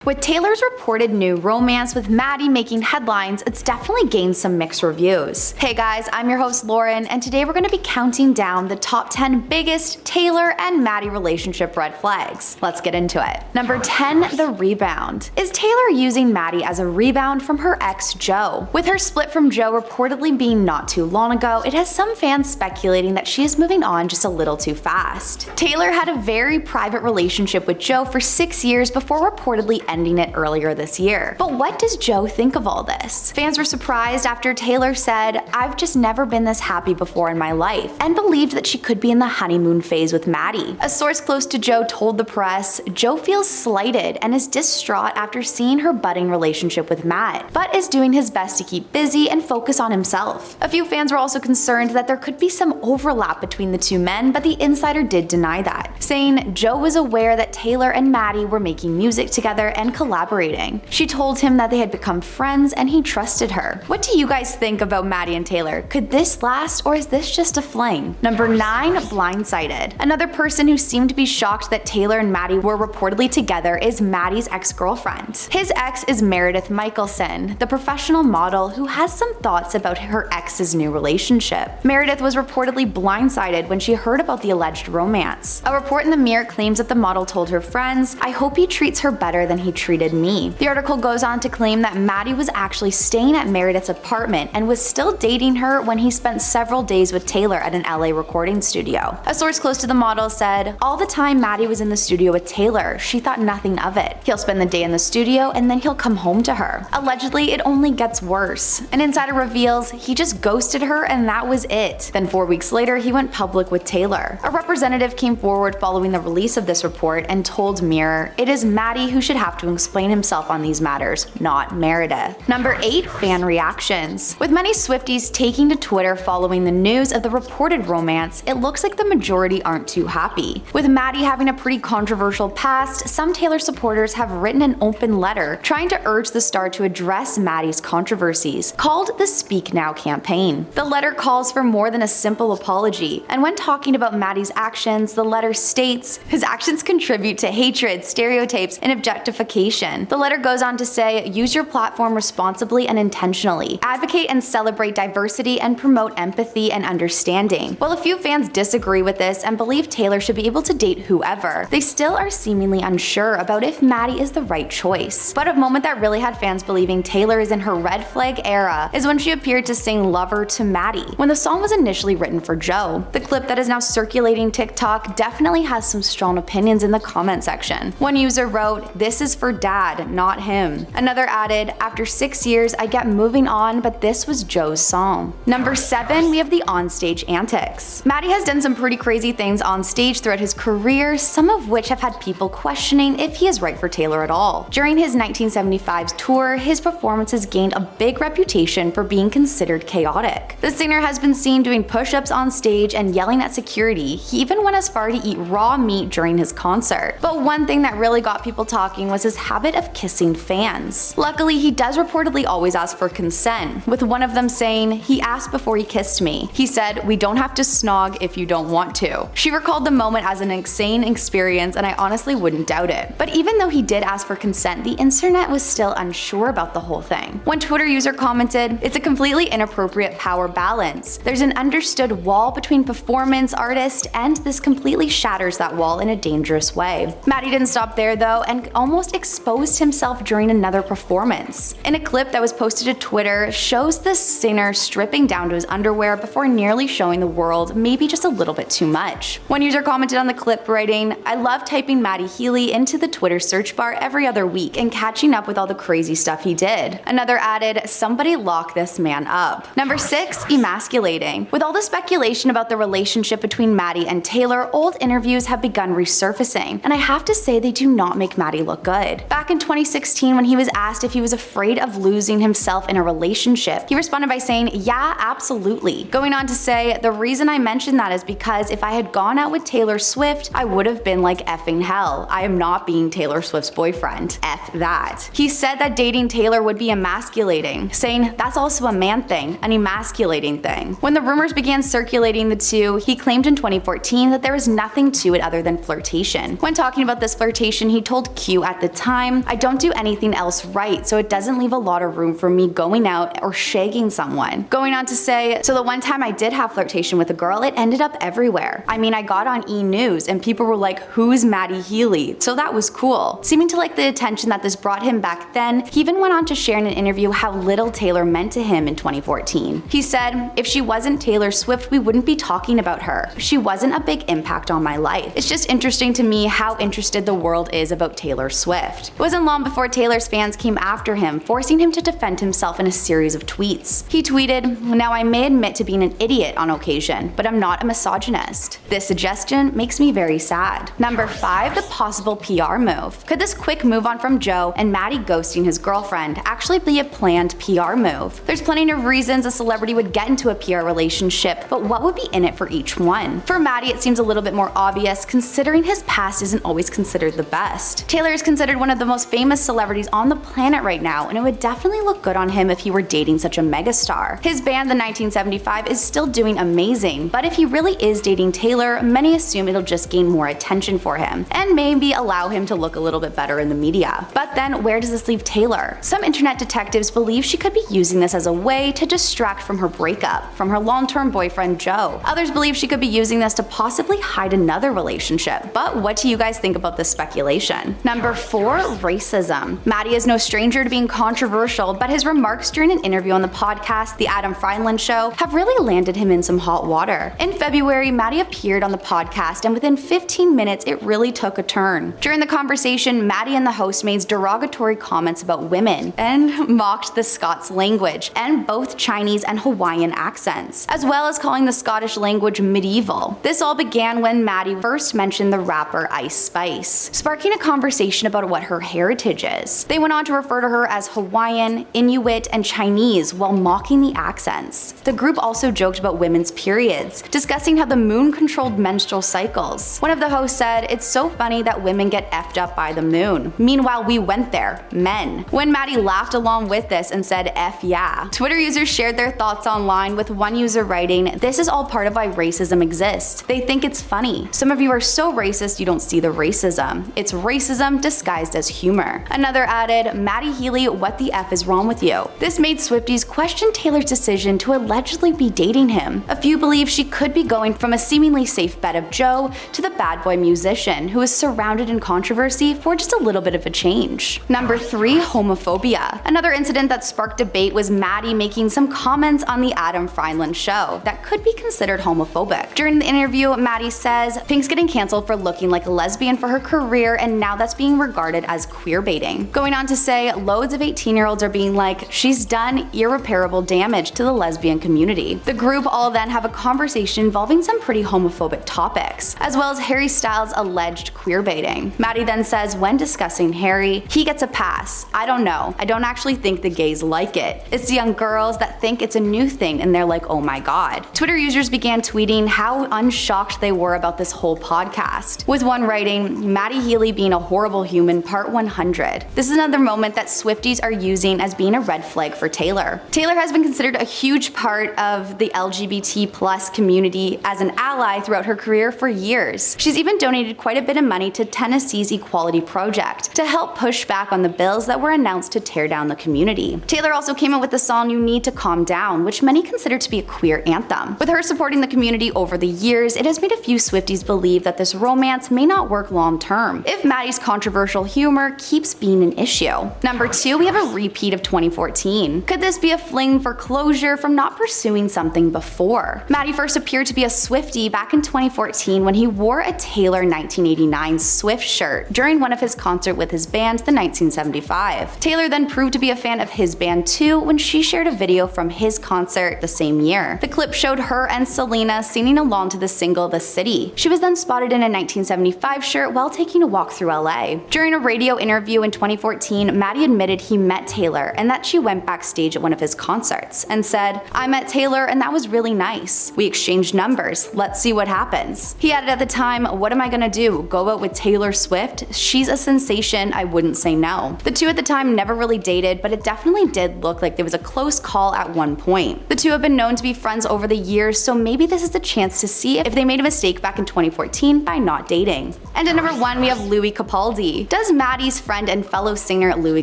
With Taylor's reported new romance with Matty making headlines, it's definitely gained some mixed reviews. Hey guys, I'm your host Lauren, and today we're going to be counting down the top 10 biggest Taylor and Matty relationship red flags. Let's get into it. Number 10, the rebound. Is Taylor using Matty as a rebound from her ex Joe? With her split from Joe reportedly being not too long ago, it has some fans speculating that she is moving on just a little too fast. Taylor had a very private relationship with Joe for 6 years before reportedly ending it earlier this year. But what does Joe think of all this? Fans were surprised after Taylor said, "I've just never been this happy before in my life," and believed that she could be in the honeymoon phase with Matty. A source close to Joe told the press, Joe feels slighted and is distraught after seeing her budding relationship with Matt, but is doing his best to keep busy and focus on himself. A few fans were also concerned that there could be some overlap between the two men, but the insider did deny that, saying Joe was aware that Taylor and Matty were making music together and collaborating. She told him that they had become friends and he trusted her. What do you guys think about Matty and Taylor? Could this last, or is this just a fling? Number 9, Blindsided. Another person who seemed to be shocked that Taylor and Matty were reportedly together is Matty's ex-girlfriend. His ex is Meredith Michelson, the professional model who has some thoughts about her ex's new relationship. Meredith was reportedly blindsided when she heard about the alleged romance. A report in the Mirror claims that the model told her friends, "I hope he treats her better than he treated me." The article goes on to claim that Matty was actually staying at Meredith's apartment and was still dating her when he spent several days with Taylor at an LA recording studio. A source close to the model said, "All the time Matty was in the studio with Taylor, she thought nothing of it. He'll spend the day in the studio and then he'll come home to her. Allegedly, it only gets worse." An insider reveals he just ghosted her and that was it. Then 4 weeks later, he went public with Taylor. A representative came forward following the release of this report and told Mirror, "It is Matty who should have to explain himself on these matters, not Meredith." Number 8, fan reactions. With many Swifties taking to Twitter following the news of the reported romance, it looks like the majority aren't too happy. With Matty having a pretty controversial past, some Taylor supporters have written an open letter trying to urge the star to address Matty's controversies, called the Speak Now campaign. The letter calls for more than a simple apology, and when talking about Matty's actions, the letter states, "His actions contribute to hatred, stereotypes, and objectification." The letter goes on to say, "Use your platform responsibly and intentionally. Advocate and celebrate diversity and promote empathy and understanding." While a few fans disagree with this and believe Taylor should be able to date whoever, they still are seemingly unsure about if Matty is the right choice. But a moment that really had fans believing Taylor is in her red flag era is when she appeared to sing Lover to Matty, when the song was initially written for Joe. The clip that is now circulating TikTok definitely has some strong opinions in the comment section. One user wrote, "This is for dad, not him." Another added, "After 6 years, I get moving on, but this was Joe's song." Number 7, we have the Onstage Antics. Matty has done some pretty crazy things on stage throughout his career, some of which have had people questioning if he is right for Taylor at all. During his 1975 tour, his performances gained a big reputation for being considered chaotic. The singer has been seen doing push-ups on stage and yelling at security. He even went as far to eat raw meat during his concert. But one thing that really got people talking was his habit of kissing fans. Luckily, he does reportedly always ask for consent, with one of them saying, "He asked before he kissed me. He said, 'We don't have to snog if you don't want to.'" She recalled the moment as an insane experience, and I honestly wouldn't doubt it. But even though he did ask for consent, the internet was still unsure about the whole thing. One Twitter user commented, "It's a completely inappropriate power balance. There's an understood wall between performance artist, and this completely shatters that wall in a dangerous way." Matty didn't stop there though, and almost exposed himself during another performance. In a clip that was posted to Twitter, shows the singer stripping down to his underwear before nearly showing the world maybe just a little bit too much. One user commented on the clip writing, "I love typing Matty Healy into the Twitter search bar every other week and catching up with all the crazy stuff he did." Another added, "Somebody lock this man up." Number 6, Emasculating. With all the speculation about the relationship between Matty and Taylor, old interviews have begun resurfacing, and I have to say they do not make Matty look good. Back in 2016, when he was asked if he was afraid of losing himself in a relationship, he responded by saying, "Yeah, absolutely." Going on to say, "The reason I mentioned that is because if I had gone out with Taylor Swift, I would have been like effing hell. I am not being Taylor Swift's boyfriend. F that." He said that dating Taylor would be emasculating, saying that's also a man thing, an emasculating thing. When the rumors began circulating the two, he claimed in 2014 that there was nothing to it other than flirtation. When talking about this flirtation, he told Q at the time, I don't do anything else right, so it doesn't leave a lot of room for me going out or shagging someone. Going on to say, so the one time I did have flirtation with a girl, it ended up everywhere. I mean, I got on E! News and people were like, who's Matty Healy? So that was cool. Seeming to like the attention that this brought him back then, he even went on to share in an interview how little Taylor meant to him in 2014. He said, if she wasn't Taylor Swift, we wouldn't be talking about her. She wasn't a big impact on my life. It's just interesting to me how interested the world is about Taylor Swift. It wasn't long before Taylor's fans came after him, forcing him to defend himself in a series of tweets. He tweeted, now I may admit to being an idiot on occasion, but I'm not a misogynist. This suggestion makes me very sad. Number 5, the possible PR move. Could this quick move on from Joe and Matty ghosting his girlfriend actually be a planned PR move? There's plenty of reasons a celebrity would get into a PR relationship, but what would be in it for each one? For Matty, it seems a little bit more obvious considering his past isn't always considered the best. Taylor is considered one of the most famous celebrities on the planet right now, and it would definitely look good on him if he were dating such a megastar. His band, the 1975, is still doing amazing, but if he really is dating Taylor, many assume it'll just gain more attention for him, and maybe allow him to look a little bit better in the media. But then where does this leave Taylor? Some internet detectives believe she could be using this as a way to distract from her breakup from her long-term boyfriend Joe. Others believe she could be using this to possibly hide another relationship. But what do you guys think about this speculation? Number 4, racism. Matty is no stranger to being controversial, but his remarks during an interview on the podcast The Adam Friedland Show have really landed him in some hot water. In February, Matty appeared on the podcast, and within 15 minutes it really took a turn. During the conversation, Matty and the host made derogatory comments about women and mocked the Scots language and both Chinese and Hawaiian accents, as well as calling the Scottish language medieval. This all began when Matty first mentioned the rapper Ice Spice, sparking a conversation about what her heritage is. They went on to refer to her as Hawaiian, Inuit, and Chinese while mocking the accents. The group also joked about women's periods, discussing how the moon controlled menstrual cycles. One of the hosts said, it's so funny that women get effed up by the moon. Meanwhile, we went there, men. When Matty laughed along with this and said, F yeah. Twitter users shared their thoughts online, with one user writing, this is all part of why racism exists. They think it's funny. Some of you are so racist you don't see the racism. It's racism disguised as humor. Another added, Matty Healy, what the F is wrong with you? This made Swifties question Taylor's decision to allegedly be dating him. A few believe she could be going from a seemingly safe bet of Joe to the bad boy musician who is surrounded in controversy for just a little bit of a change. Number 3, homophobia. Another incident that sparked debate was Matty making some comments on the Adam Friedland Show that could be considered homophobic. During the interview, Matty says, Pink's getting canceled for looking like a lesbian for her career, and now that's being regarded as queerbaiting. Going on to say, loads of 18-year-olds are being like, she's done irreparable damage to the lesbian community. The group all then have a conversation involving some pretty homophobic topics, as well as Harry Styles' alleged queerbaiting. Matty then says, when discussing Harry, he gets a pass. I don't know. I don't actually think the gays like it. It's the young girls that think it's a new thing and they're like, oh my god. Twitter users began tweeting how unshocked they were about this whole podcast, with one writing, Matty Healy being a horrible human part 100. This is another moment that Swifties are using as being a red flag for Taylor. Taylor has been considered a huge part of the LGBT+ community as an ally throughout her career for years. She's even donated quite a bit of money to Tennessee's Equality Project to help push back on the bills that were announced to tear down the community. Taylor also came up with the song You Need to Calm Down, which many consider to be a queer anthem. With her supporting the community over the years, it has made a few Swifties believe that this romance may not work long term if Matty's controversial humor keeps being an issue. Number 2, we have a repeat of 2014. Could this be a fling for closure from not pursuing something before? Matty first appeared to be a Swiftie back in 2014 when he wore a Taylor 1989 Swift shirt during one of his concerts with his band, the 1975. Taylor then proved to be a fan of his band too when she shared a video from his concert the same year. The clip showed her and Selena singing along to the single The City. She was then spotted in a 1975 shirt while taking a walk through LA. During a radio interview in 2014, Matty admitted he met Taylor and that she went backstage at one of his concerts and said, I met Taylor and that was really nice. We exchanged numbers. Let's see what happens. He added at the time, what am I gonna do? Go out with Taylor Swift? She's a sensation, I wouldn't say no. The two at the time never really dated, but it definitely did look like there was a close call at one point. The two have been known to be friends over the years, so maybe this is a chance to see if they made a mistake back in 2014 by not dating. And at number 1, we have Capaldi. Does Does Matty's friend and fellow singer Louis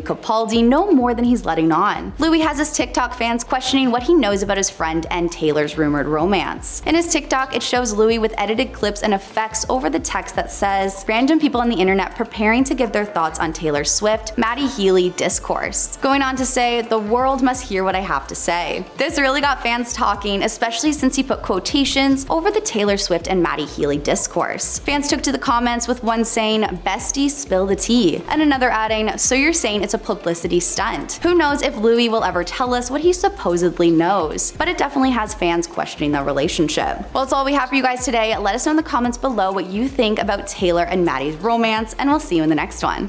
Capaldi know more than he's letting on? Louis has his TikTok fans questioning what he knows about his friend and Taylor's rumored romance. In his TikTok, it shows Louis with edited clips and effects over the text that says, "Random people on the internet preparing to give their thoughts on Taylor Swift, Matty Healy discourse." Going on to say, "The world must hear what I have to say." This really got fans talking, especially since he put quotations over the Taylor Swift and Matty Healy discourse. Fans took to the comments with one saying, "Bestie, spill the tea," and another adding, "So you're saying it's a publicity stunt?" Who knows if Louis will ever tell us what he supposedly knows, but it definitely has fans questioning their relationship. Well, that's all we have for you guys today. Let us know in the comments below what you think about Taylor and Matty's romance, and we'll see you in the next one.